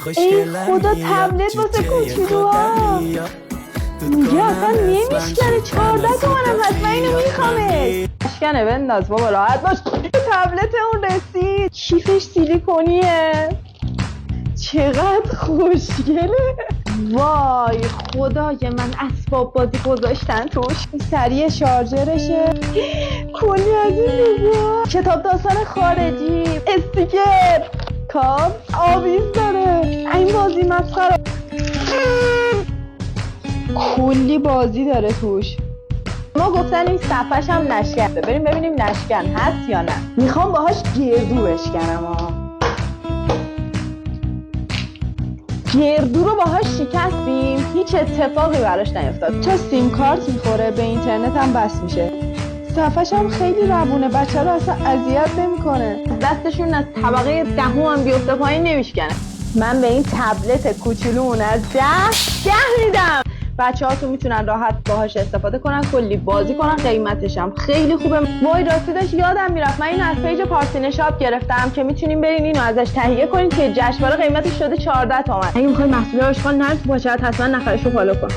ای خدا تبلت واسه کوچولوها میگه اصلا نمیشکنه 14 تومنم هست من اینو میخوامش مشکنه بنداز بابا راحت باش تبلت اون رسید کیفش سیلیکونیه چقدر خوشگله وای خدای من اسباب بازی گذاشتن توش سریع شارژرشه کلی از این لوگو کتاب داستان خارجی استیکر کاب آویز داره این بازی مسخره کلی بازی داره توش ما گفتن این صفحش هم نشکن بریم ببینیم نشکن هست یا نه میخوام باهاش گردو بشکنم گردو رو باهاش شکستیم هیچ اتفاقی براش نیفتاد چه سیم کارت میخوره به اینترنت هم بس میشه صفحش هم خیلی روونه بچه رو اصلا اذیت نمیکنه دستشون از طبقه دهم هم بیفته پایین نمیشکنه من به این تبلت کوچولومون از 10 میدم بچه ها تو میتونن راحت باهاش استفاده کنن کلی بازی کنن قیمتش هم خیلی خوبه وای راستی داشت یادم میرفت من اینو از پیج پارسین شاپ گرفتم که میتونین برین اینو ازش تهیه کنین که جشنواره قیمتش شده 14 تومن اگه میخوای محصول اشغال نرس باشه حتما نفرشو فالو کن